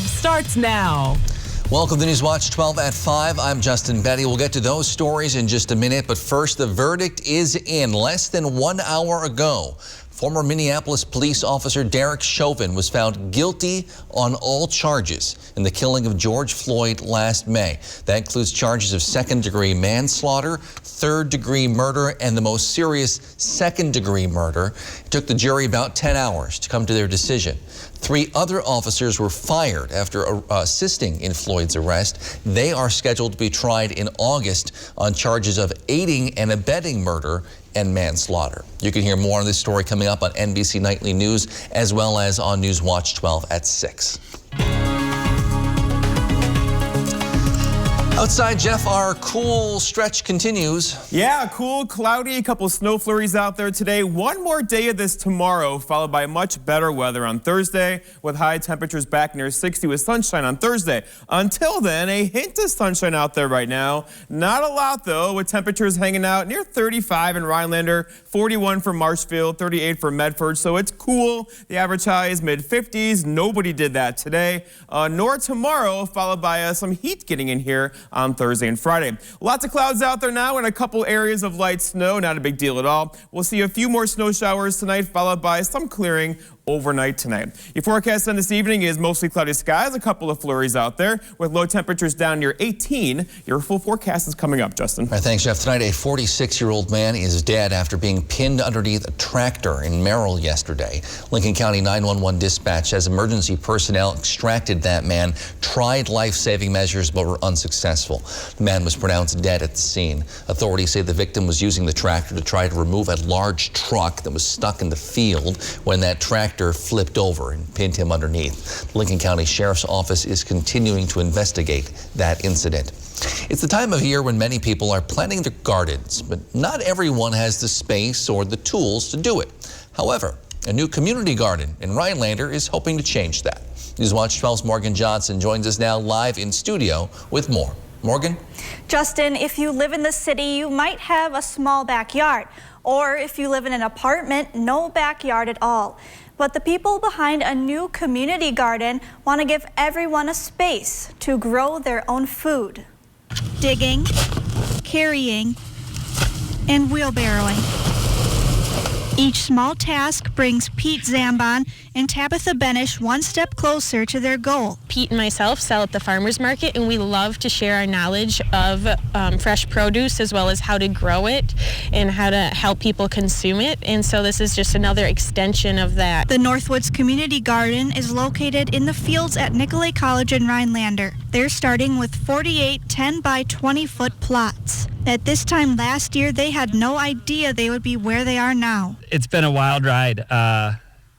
Starts now. Welcome to Newswatch 12 at 5. I'm Justin Betty. We'll get to those stories in just a minute, but first, the verdict is in. Less than 1 hour ago, former Minneapolis police officer Derek Chauvin was found guilty on all charges in the killing of George Floyd last May. That includes charges of second-degree manslaughter, third-degree murder, and the most serious second-degree murder. It took the jury about 10 hours to come to their decision. 3 other officers were fired after assisting in Floyd's arrest. They are scheduled to be tried in August on charges of aiding and abetting murder and manslaughter. You can hear more on this story coming up on NBC Nightly News as well as on Newswatch 12 at 6. Outside, Jeff, our cool stretch continues. Yeah, cool, cloudy, a couple snow flurries out there today. One more day of this tomorrow, followed by much better weather on Thursday, with high temperatures back near 60 with sunshine on Thursday. Until then, a hint of sunshine out there right now. Not a lot, though, with temperatures hanging out near 35 in Rhinelander, 41 for Marshfield, 38 for Medford, so it's cool. The average high is mid-50s. Nobody did that today, nor tomorrow, followed by some heat getting in here on Thursday and Friday. Lots of clouds out there now and a couple areas of light snow. Not a big deal at all. We'll see a few more snow showers tonight, followed by some clearing overnight tonight. Your forecast on this evening is mostly cloudy skies, a couple of flurries out there with low temperatures down near 18. Your full forecast is coming up, Justin. All right, thanks, Jeff. Tonight, a 46-year-old man is dead after being pinned underneath a tractor in Merrill yesterday. Lincoln County 911 dispatch says emergency personnel extracted that man, tried life-saving measures, but were unsuccessful. The man was pronounced dead at the scene. Authorities say the victim was using the tractor to try to remove a large truck that was stuck in the field when that tractor flipped over and pinned him underneath. The Lincoln County Sheriff's Office is continuing to investigate that incident. It's the time of year when many people are planting their gardens, but not everyone has the space or the tools to do it. However, a new community garden in Rhinelander is hoping to change that. Newswatch 12's Morgan Johnson joins us now live in studio with more. Morgan? Justin, if you live in the city, you might have a small backyard. Or if you live in an apartment, no backyard at all. But the people behind a new community garden want to give everyone a space to grow their own food. Digging, carrying, and wheelbarrowing. Each small task brings Pete Zambon and Tabitha Benish one step closer to their goal. Pete and myself sell at the farmers market, and we love to share our knowledge of fresh produce as well as how to grow it and how to help people consume it. And so this is just another extension of that. The Northwoods Community Garden is located in the fields at Nicolay College in Rhinelander. They're starting with 48 10 by 20 foot plots. At this time last year, they had no idea they would be where they are now. It's been a wild ride.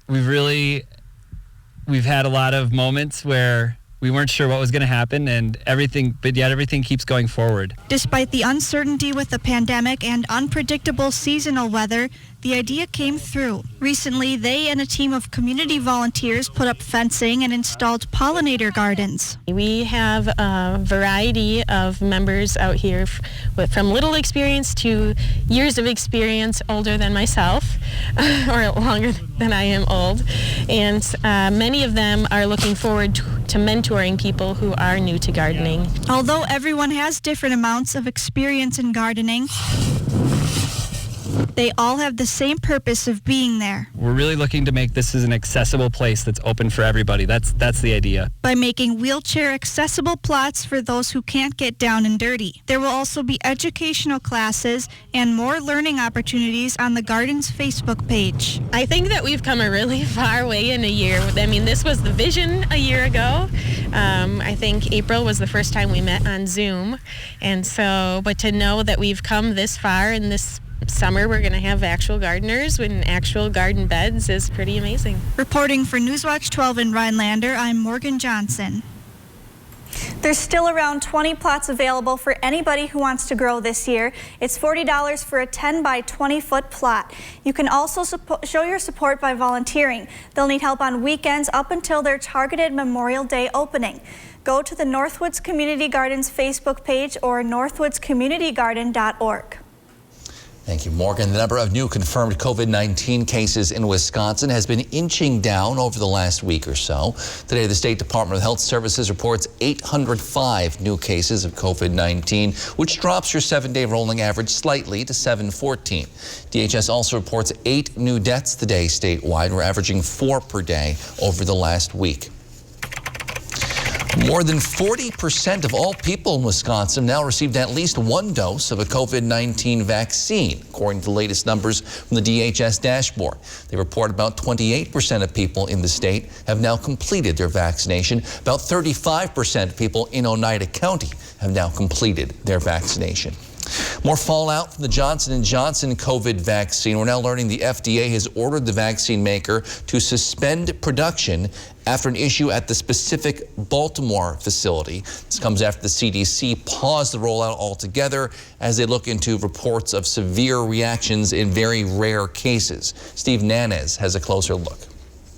We've had a lot of moments where we weren't sure what was going to happen but yet everything keeps going forward. Despite the uncertainty with the pandemic and unpredictable seasonal weather, the idea came through. Recently, they and a team of community volunteers put up fencing and installed pollinator gardens. We have a variety of members out here from little experience to years of experience, older than myself, or longer than I am old. And many of them are looking forward to mentoring people who are new to gardening. Although everyone has different amounts of experience in gardening, they all have the same purpose of being there. We're really looking to make this as an accessible place that's open for everybody. That's the idea. By making wheelchair accessible plots for those who can't get down and dirty. There will also be educational classes and more learning opportunities on the garden's Facebook page. I think that we've come a really far way in a year. I mean, this was the vision a year ago. I think April was the first time we met on Zoom. And so, but to know that we've come this far in this summer we're going to have actual gardeners and actual garden beds is pretty amazing. Reporting for Newswatch 12 in Rhinelander, I'm Morgan Johnson. There's still around 20 plots available for anybody who wants to grow this year. It's $40 for a 10 by 20 foot plot. You can also show your support by volunteering. They'll need help on weekends up until their targeted Memorial Day opening. Go to the Northwoods Community Gardens Facebook page or northwoodscommunitygarden.org. Thank you, Morgan. The number of new confirmed COVID-19 cases in Wisconsin has been inching down over the last week or so. Today, the State Department of Health Services reports 805 new cases of COVID-19, which drops your 7-day rolling average slightly to 714. DHS also reports 8 new deaths today statewide. We're averaging 4 per day over the last week. More than 40% of all people in Wisconsin now received at least 1 dose of a COVID-19 vaccine, according to the latest numbers from the DHS dashboard. They report about 28% of people in the state have now completed their vaccination. About 35% of people in Oneida County have now completed their vaccination. More fallout from the Johnson & Johnson COVID vaccine. We're now learning the FDA has ordered the vaccine maker to suspend production after an issue at the specific Baltimore facility. This comes after the CDC paused the rollout altogether as they look into reports of severe reactions in very rare cases. Steve Nanez has a closer look.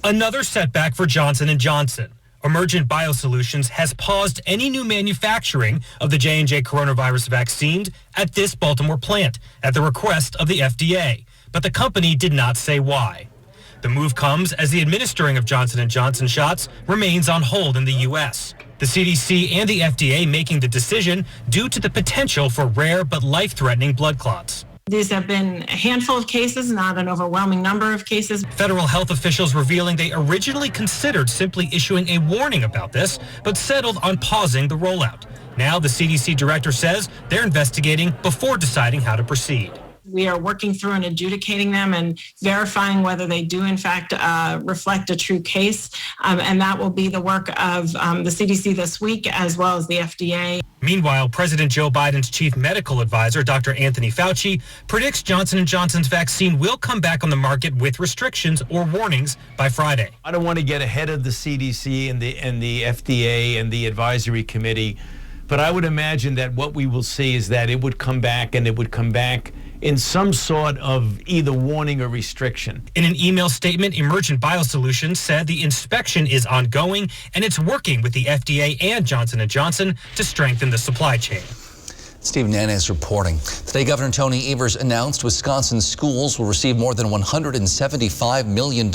Another setback for Johnson & Johnson. Emergent Biosolutions has paused any new manufacturing of the J&J coronavirus vaccine at this Baltimore plant at the request of the FDA, but the company did not say why. The move comes as the administering of Johnson & Johnson shots remains on hold in the U.S. The CDC and the FDA making the decision due to the potential for rare but life-threatening blood clots. These have been a handful of cases, not an overwhelming number of cases. Federal health officials revealing they originally considered simply issuing a warning about this, but settled on pausing the rollout. Now the CDC director says they're investigating before deciding how to proceed. We are working through and adjudicating them and verifying whether they do in fact reflect a true case. And that will be the work of the CDC this week as well as the FDA. Meanwhile, President Joe Biden's chief medical advisor, Dr. Anthony Fauci, predicts Johnson & Johnson's vaccine will come back on the market with restrictions or warnings by Friday. I don't want to get ahead of the CDC and the FDA and the advisory committee, but I would imagine that what we will see is that it would come back, and it would come back in some sort of either warning or restriction. In an email statement, Emergent Biosolutions said the inspection is ongoing and it's working with the FDA and Johnson & Johnson to strengthen the supply chain. Steve Nanez reporting. Today, Governor Tony Evers announced Wisconsin schools will receive more than $175 million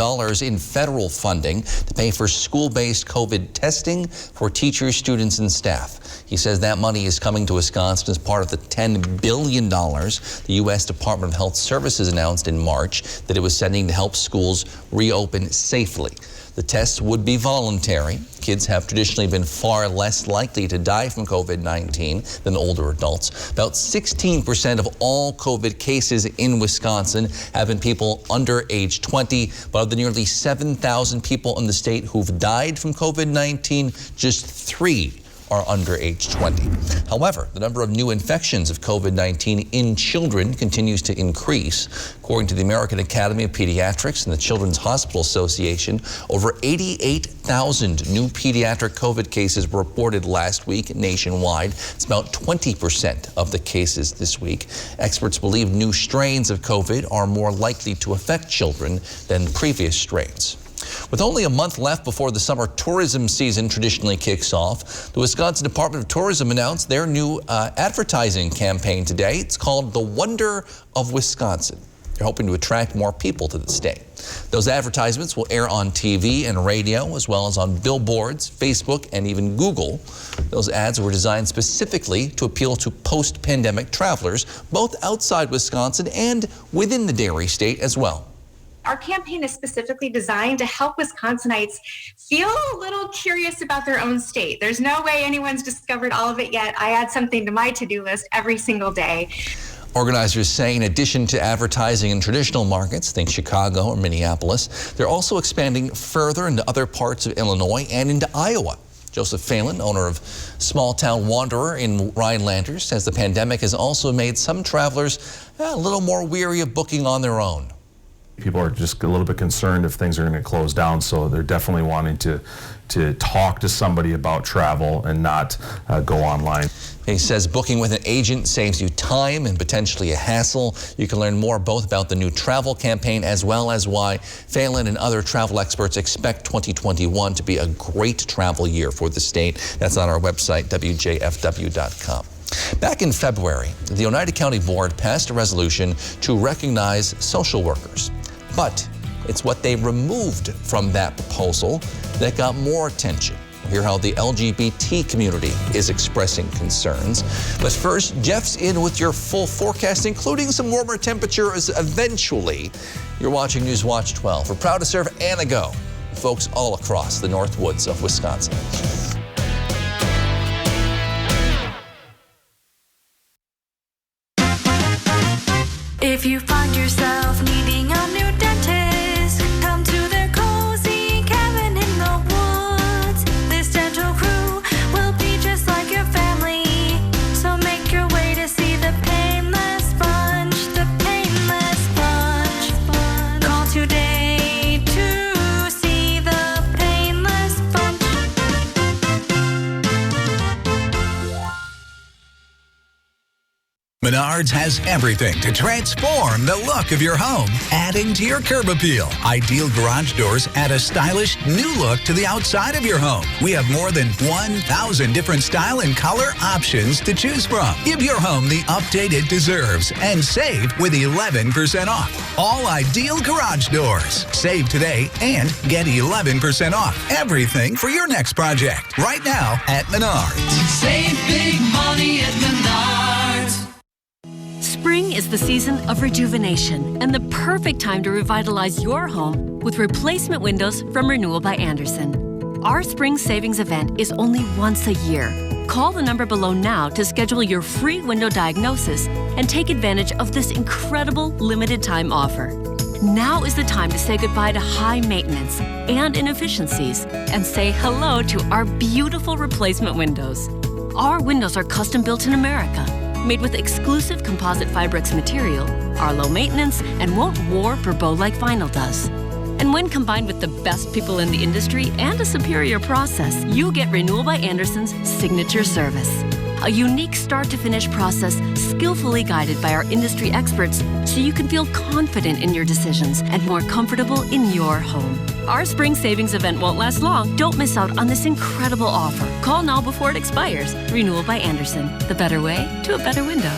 in federal funding to pay for school-based COVID testing for teachers, students, and staff. He says that money is coming to Wisconsin as part of the $10 billion the U.S. Department of Health Services announced in March that it was sending to help schools reopen safely. The tests would be voluntary. Kids have traditionally been far less likely to die from COVID-19 than older adults. About 16% of all COVID cases in Wisconsin have been people under age 20, but of the nearly 7,000 people in the state who've died from COVID-19, just 3 are under age 20. However, the number of new infections of COVID-19 in children continues to increase. According to the American Academy of Pediatrics and the Children's Hospital Association, over 88,000 new pediatric COVID cases were reported last week nationwide. It's about 20% of the cases this week. Experts believe new strains of COVID are more likely to affect children than previous strains. With only a month left before the summer tourism season traditionally kicks off, the Wisconsin Department of Tourism announced their new advertising campaign today. It's called The Wonder of Wisconsin. They're hoping to attract more people to the state. Those advertisements will air on TV and radio, as well as on billboards, Facebook, and even Google. Those ads were designed specifically to appeal to post-pandemic travelers, both outside Wisconsin and within the dairy state as well. Our campaign is specifically designed to help Wisconsinites feel a little curious about their own state. There's no way anyone's discovered all of it yet. I add something to my to-do list every single day. Organizers say in addition to advertising in traditional markets, think Chicago or Minneapolis, they're also expanding further into other parts of Illinois and into Iowa. Joseph Phelan, owner of Small Town Wanderer in Rhinelanders, says the pandemic has also made some travelers a little more weary of booking on their own. People are just a little bit concerned if things are going to close down, so they're definitely wanting to talk to somebody about travel and not go online. He says booking with an agent saves you time and potentially a hassle. You can learn more both about the new travel campaign as well as why Phelan and other travel experts expect 2021 to be a great travel year for the state. That's on our website, WJFW.com. Back in February, the Oneida County Board passed a resolution to recognize social workers. But it's what they removed from that proposal that got more attention. We'll hear how the LGBT community is expressing concerns. But first, Jeff's in with your full forecast, including some warmer temperatures eventually. You're watching News Watch 12. We're proud to serve Anago, folks all across the North Woods of Wisconsin. If you find yourself needing a new dentist, come to their cozy cabin in the woods. This dental crew will be just like your family. So make your way to see the painless bunch, the painless bunch. Call today to see the painless bunch. Menards has everything to transform the look of your home, adding to your curb appeal. Ideal garage doors add a stylish new look to the outside of your home. We have more than 1,000 different style and color options to choose from. Give your home the update it deserves and save with 11% off all Ideal garage doors. Save today and get 11% off everything for your next project right now at Menards. Save big money at Menards. Spring is the season of rejuvenation and the perfect time to revitalize your home with replacement windows from Renewal by Andersen. Our spring savings event is only once a year. Call the number below now to schedule your free window diagnosis and take advantage of this incredible limited time offer. Now is the time to say goodbye to high maintenance and inefficiencies and say hello to our beautiful replacement windows. Our windows are custom built in America, made with exclusive composite Fibrex material, are low maintenance, and won't warp or bow like vinyl does. And when combined with the best people in the industry and a superior process, you get Renewal by Andersen's signature service. A unique start-to-finish process skillfully guided by our industry experts so you can feel confident in your decisions and more comfortable in your home. Our spring savings event won't last long. Don't miss out on this incredible offer. Call now before it expires. Renewal by Andersen, the better way to a better window.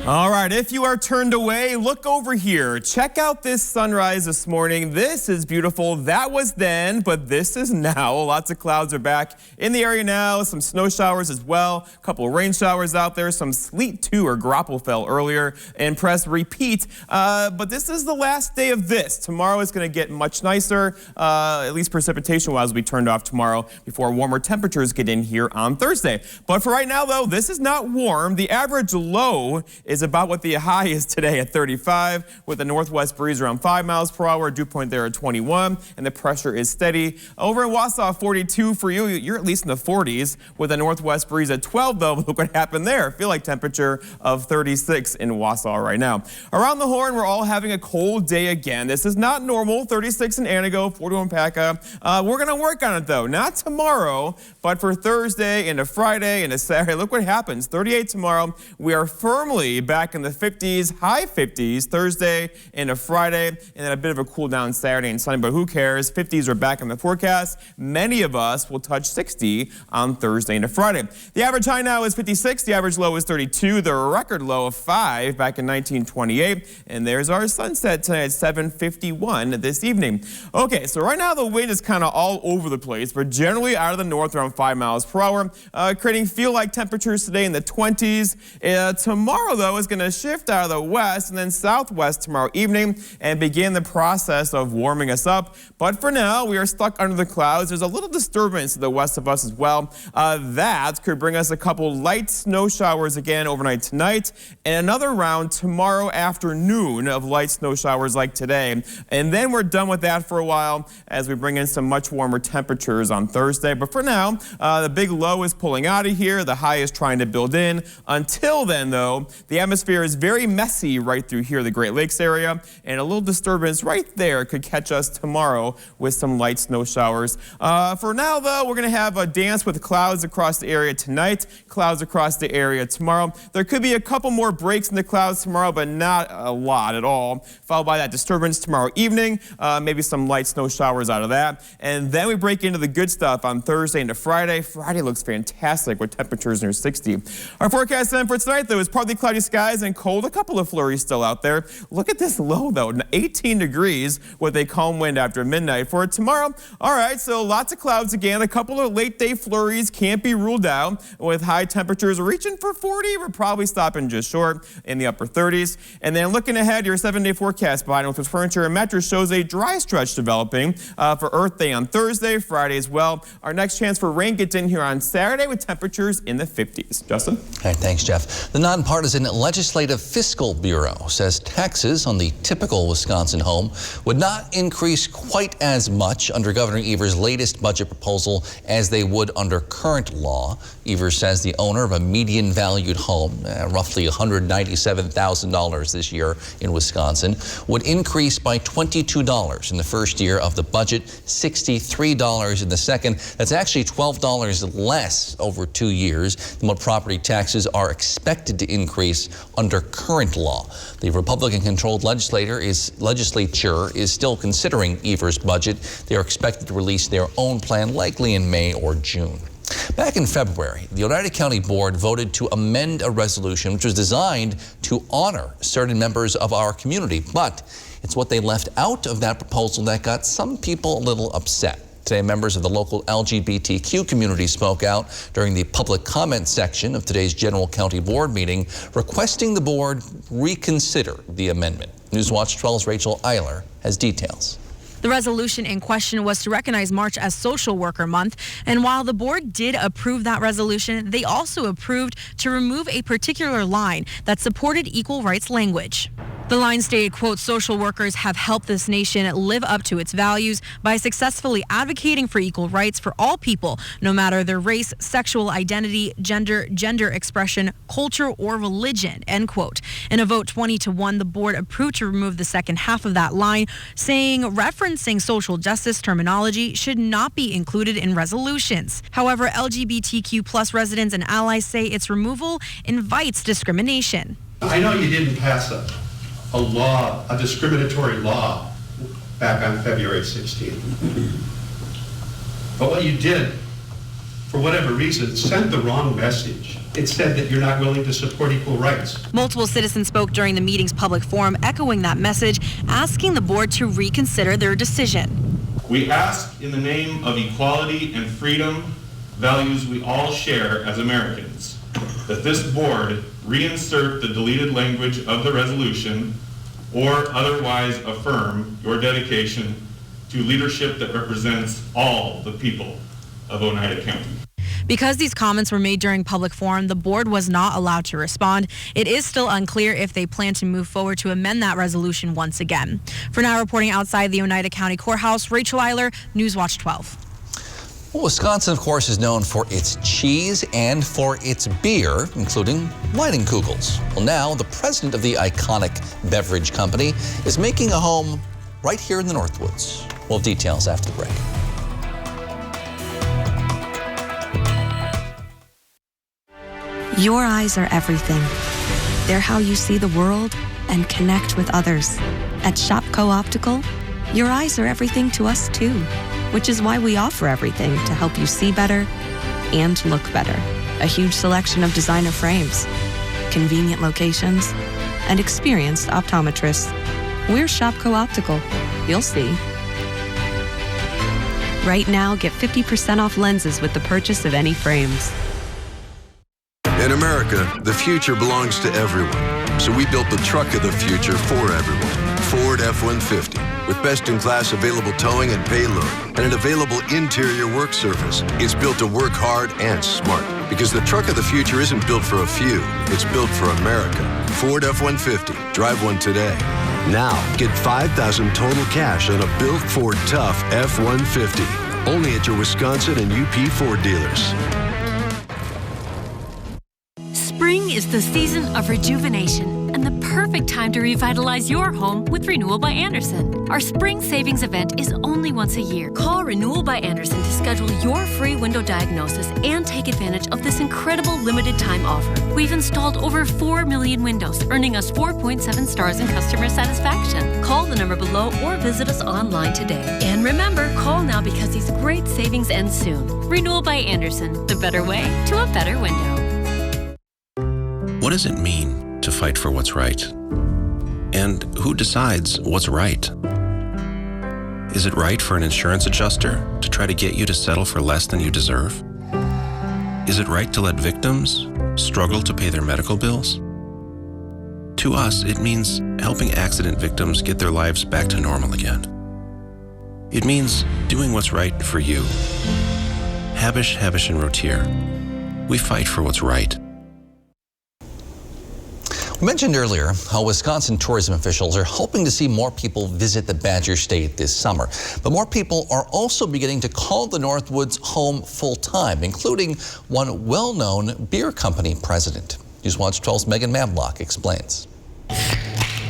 All right, if you are turned away, look over here. Check out this sunrise this morning. This is beautiful. That was then, but this is now. Lots of clouds are back in the area now. Some snow showers as well. A couple of rain showers out there. Some sleet too, or grapple fell earlier. And press repeat. But this is the last day of this. Tomorrow is going to get much nicer, at least precipitation-wise will be turned off tomorrow before warmer temperatures get in here on Thursday. But for right now, though, this is not warm. The average low is about what the high is today at 35, with a northwest breeze around 5 miles per hour, dew point there at 21, and the pressure is steady. Over in Wausau, 42 for you. You're at least in the 40s with a northwest breeze at 12, though. Look what happened there. Feel like temperature of 36 in Wausau right now. Around the Horn, we're all having a cold day again. This is not normal. 36 in Anago, 41 Paca. We're going to work on it, though. Not tomorrow, but for Thursday into Friday into Saturday. Look what happens. 38 tomorrow. We are firmly back in the 50s, high 50s, Thursday into Friday, and then a bit of a cool down Saturday and Sunday, but who cares? 50s are back in the forecast. Many of us will touch 60 on Thursday into Friday. The average high now is 56, the average low is 32, the record low of 5 back in 1928, and there's our sunset tonight at 7:51 this evening. Okay, so right now the wind is kind of all over the place, but generally out of the north around 5 miles per hour, creating feel-like temperatures today in the 20s. Tomorrow, though, is going to shift out of the west and then southwest tomorrow evening and begin the process of warming us up. But for now, we are stuck under the clouds. There's a little disturbance to the west of us as well. That could bring us a couple light snow showers again overnight tonight and another round tomorrow afternoon of light snow showers like today. And then we're done with that for a while as we bring in some much warmer temperatures on Thursday. But for now, the big low is pulling out of here. The high is trying to build in. Until then, though, the atmosphere is very messy right through here, the Great Lakes area, and a little disturbance right there could catch us tomorrow with some light snow showers. For now, though, we're going to have a dance with clouds across the area tonight, clouds across the area tomorrow. There could be a couple more breaks in the clouds tomorrow, but not a lot at all, followed by that disturbance tomorrow evening, maybe some light snow showers out of that. And then we break into the good stuff on Thursday into Friday. Friday looks fantastic with temperatures near 60. Our forecast then for tonight, though, is partly cloudy skies and cold. A couple of flurries still out there. Look at this low, though, 18 degrees with a calm wind after midnight. For tomorrow, all right, so lots of clouds again. A couple of late day flurries can't be ruled out with high temperatures reaching for 40. We're probably stopping just short in the upper 30s. And then looking ahead, your 7-day forecast by Northwest Furniture and Mattress shows a dry stretch developing for Earth Day on Thursday, Friday as well. Our next chance for rain gets in here on Saturday with temperatures in the 50s. Justin? All right, thanks, Jeff. The nonpartisan Legislative Fiscal Bureau says taxes on the typical Wisconsin home would not increase quite as much under Governor Evers' latest budget proposal as they would under current law. Evers says the owner of a median valued home, roughly $197,000 this year in Wisconsin, would increase by $22 in the first year of the budget, $63 in the second. That's actually $12 less over 2 years than what property taxes are expected to increase under current law. The Republican-controlled legislature is still considering Evers' budget. They are expected to release their own plan likely in May or June. Back in February, the Oneida County Board voted to amend a resolution which was designed to honor certain members of our community, but it's what they left out of that proposal that got some people a little upset. Today, members of the local LGBTQ community spoke out during the public comment section of today's General County Board meeting, requesting the board reconsider the amendment. Newswatch 12's Rachel Eiler has details. The resolution in question was to recognize March as Social Worker Month, and while the board did approve that resolution, they also approved to remove a particular line that supported equal rights language. The line stated, quote, social workers have helped this nation live up to its values by successfully advocating for equal rights for all people, no matter their race, sexual identity, gender expression, culture, or religion, end quote. In a vote 20-1, the board approved to remove the second half of that line, saying referencing social justice terminology should not be included in resolutions. However, LGBTQ plus residents and allies say its removal invites discrimination. I know you didn't pass a law, a discriminatory law, back on February 16th. But what you did, for whatever reason, sent the wrong message. It said that you're not willing to support equal rights. Multiple citizens spoke during the meeting's public forum, echoing that message, asking the board to reconsider their decision. We ask in the name of equality and freedom, values we all share as Americans, that this board reinsert the deleted language of the resolution or otherwise affirm your dedication to leadership that represents all the people of Oneida County. Because these comments were made during public forum, the board was not allowed to respond. It is still unclear if they plan to move forward to amend that resolution once again. For now, reporting outside the Oneida County Courthouse, Rachel Eiler, Newswatch 12. Well, Wisconsin, of course, is known for its cheese and for its beer, including Leinenkugels. Well, now the president of the iconic beverage company is making a home right here in the Northwoods. We'll have details after the break. Your eyes are everything. They're how you see the world and connect with others. At Shopko Optical, your eyes are everything to us too, which is why we offer everything to help you see better and look better. A huge selection of designer frames, convenient locations, and experienced optometrists. We're Shopko Optical. You'll see. Right now, get 50% off lenses with the purchase of any frames. In America, the future belongs to everyone. So we built the truck of the future for everyone. Ford F-150. With best-in-class available towing and payload and an available interior work surface. It's built to work hard and smart. Because the truck of the future isn't built for a few. It's built for America. Ford F-150. Drive one today. Now, get $5,000 total cash on a built Ford Tough F-150. Only at your Wisconsin and UP Ford dealers. Spring is the season of rejuvenation, and the perfect time to revitalize your home with Renewal by Andersen. Our spring savings event is only once a year. Call Renewal by Andersen to schedule your free window diagnosis and take advantage of this incredible limited time offer. We've installed over 4 million windows, earning us 4.7 stars in customer satisfaction. Call the number below or visit us online today. And remember, call now because these great savings end soon. Renewal by Andersen, the better way to a better window. What does it mean to fight for what's right? And who decides what's right? Is it right for an insurance adjuster to try to get you to settle for less than you deserve? Is it right to let victims struggle to pay their medical bills? To us, it means helping accident victims get their lives back to normal again. It means doing what's right for you. Habish, Habish, and Rotier. We fight for what's right. We mentioned earlier how Wisconsin tourism officials are hoping to see more people visit the Badger State this summer. But more people are also beginning to call the Northwoods home full-time, including one well-known beer company president. Newswatch 12's Megan Mamlock explains.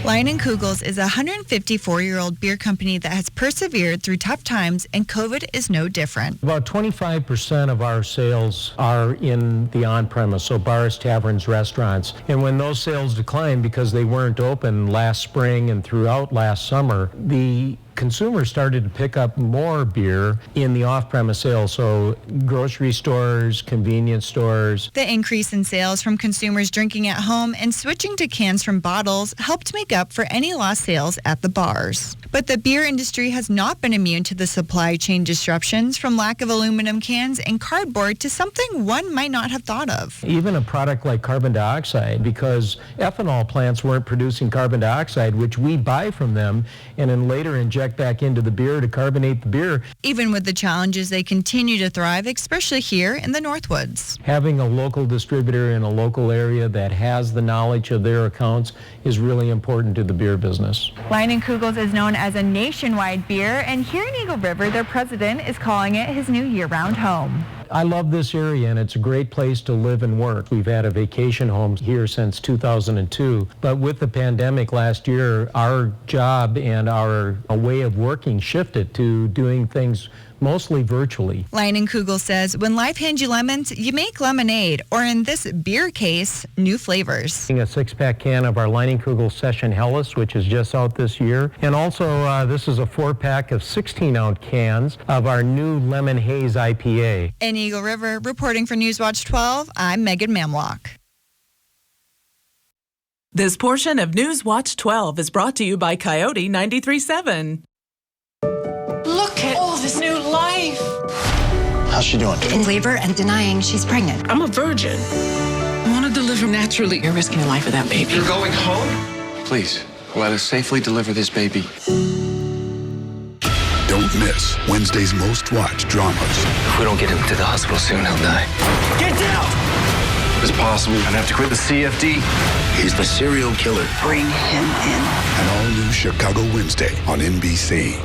Lion & Kugels is a 154-year-old beer company that has persevered through tough times, and COVID is no different. About 25% of our sales are in the on-premise, so bars, taverns, restaurants. And when those sales declined because they weren't open last spring and throughout last summer, the consumers started to pick up more beer in the off-premise sales, so grocery stores, convenience stores. The increase in sales from consumers drinking at home and switching to cans from bottles helped make up for any lost sales at the bars. But the beer industry has not been immune to the supply chain disruptions, from lack of aluminum cans and cardboard to something one might not have thought of. Even a product like carbon dioxide, because ethanol plants weren't producing carbon dioxide, which we buy from them and then later inject back into the beer to carbonate the beer. Even with the challenges, they continue to thrive, especially here in the Northwoods. Having a local distributor in a local area that has the knowledge of their accounts is really important to the beer business. Lion & Kugels is known as a nationwide beer, and here in Eagle River, their president is calling it his new year-round home. I love this area, and it's a great place to live and work. We've had a vacation home here since 2002, but with the pandemic last year, our job and our way of working shifted to doing things mostly virtually. Lion & Kugel says, when life hands you lemons, you make lemonade, or in this beer case, new flavors. A six-pack can of our Lion & Kugel Session Helles, which is just out this year. And also, this is a 4-pack of 16-ounce cans of our new Lemon Haze IPA. In Eagle River, reporting for Newswatch 12, I'm Megan Mamlock. This portion of Newswatch 12 is brought to you by Coyote 93.7. Look at all this new life. How's she doing? In labor and denying she's pregnant. I'm a virgin. I want to deliver naturally. You're risking the life of that baby. You're going home? Please, let us safely deliver this baby. Don't miss Wednesday's most watched dramas. If we don't get him to the hospital soon, he'll die. Get down! It's possible I'd have to quit the CFD. He's the serial killer. Bring him in. An all-new Chicago Wednesday on NBC.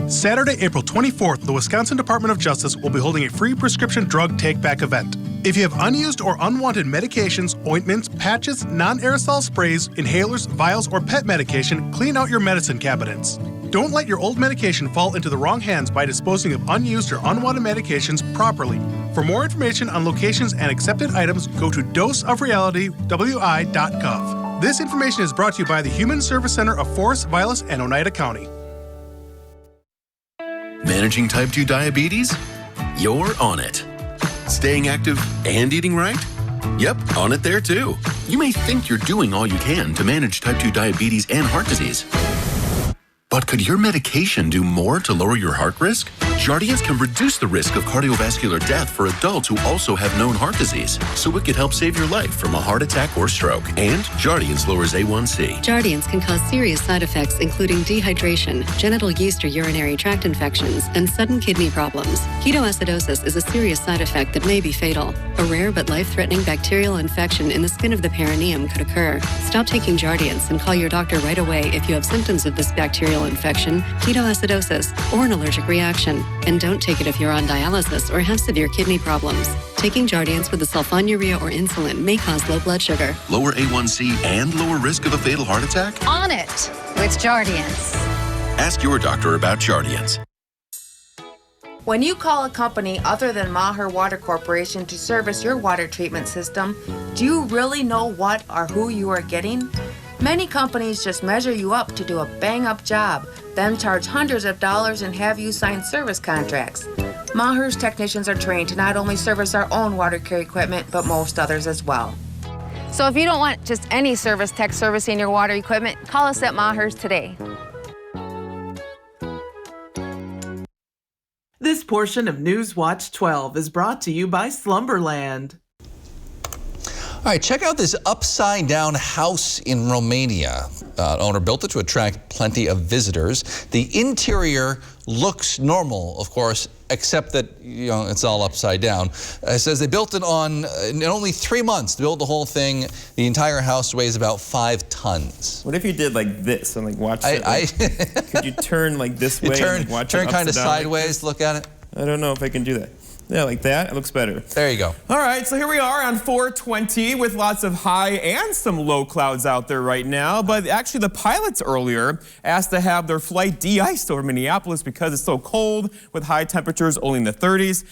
Saturday, April 24th, the Wisconsin Department of Justice will be holding a free prescription drug take-back event. If you have unused or unwanted medications, ointments, patches, non-aerosol sprays, inhalers, vials, or pet medication, clean out your medicine cabinets. Don't let your old medication fall into the wrong hands by disposing of unused or unwanted medications properly. For more information on locations and accepted items, go to doseofrealitywi.gov. This information is brought to you by the Human Service Center of Forest, Vilas, and Oneida County. Managing type 2 diabetes? You're on it. Staying active and eating right? Yep, on it there too. You may think you're doing all you can to manage type 2 diabetes and heart disease. But could your medication do more to lower your heart risk? Jardiance can reduce the risk of cardiovascular death for adults who also have known heart disease, so it could help save your life from a heart attack or stroke. And Jardiance lowers A1C. Jardiance can cause serious side effects, including dehydration, genital yeast or urinary tract infections, and sudden kidney problems. Ketoacidosis is a serious side effect that may be fatal. A rare but life-threatening bacterial infection in the skin of the perineum could occur. Stop taking Jardiance and call your doctor right away if you have symptoms of this bacterial infection, ketoacidosis, or an allergic reaction. And don't take it if you're on dialysis or have severe kidney problems. Taking Jardiance with the sulfonylurea or insulin may cause low blood sugar. Lower A1C and lower risk of a fatal heart attack? On it with Jardiance. Ask your doctor about Jardiance. When you call a company other than Maher Water Corporation to service your water treatment system, do you really know what or who you are getting? Many companies just measure you up to do a bang-up job, then charge hundreds of dollars and have you sign service contracts. Maher's technicians are trained to not only service our own water care equipment, but most others as well. So if you don't want just any service tech servicing your water equipment, call us at Maher's today. This portion of News Watch 12 is brought to you by Slumberland. All right, check out this upside-down house in Romania. Owner built it to attract plenty of visitors. The interior looks normal, of course, except that, you know, it's all upside down. It says they built it in only 3 months to build the whole thing. The entire house weighs about 5 tons. What if you did like this and like watch it? Could you turn like this way and watch it turn kind of like sideways, look at it? I don't know if I can do that. Yeah, like that. It looks better. There you go. All right, so here we are on 420 with lots of high and some low clouds out there right now. But actually, the pilots earlier asked to have their flight de-iced over Minneapolis because it's so cold with high temperatures only in the 30s.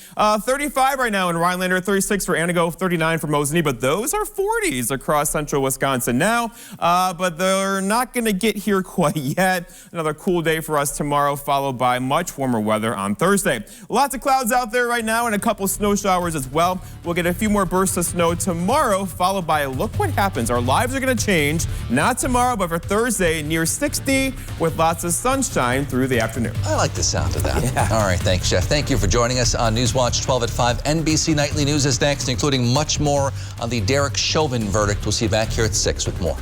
35 right now in Rhinelander, 36 for Antigo, 39 for Mosinee. But those are 40s across central Wisconsin now. But they're not going to get here quite yet. Another cool day for us tomorrow, followed by much warmer weather on Thursday. Lots of clouds out there right now, and a couple snow showers as well. We'll get a few more bursts of snow tomorrow, followed by look what happens. Our lives are going to change, not tomorrow, but for Thursday, near 60 with lots of sunshine through the afternoon. I like the sound of that. Yeah. All right, thanks, Jeff. Thank you for joining us on Newswatch 12 at 5. NBC Nightly News is next, including much more on the Derek Chauvin verdict. We'll see you back here at 6 with more.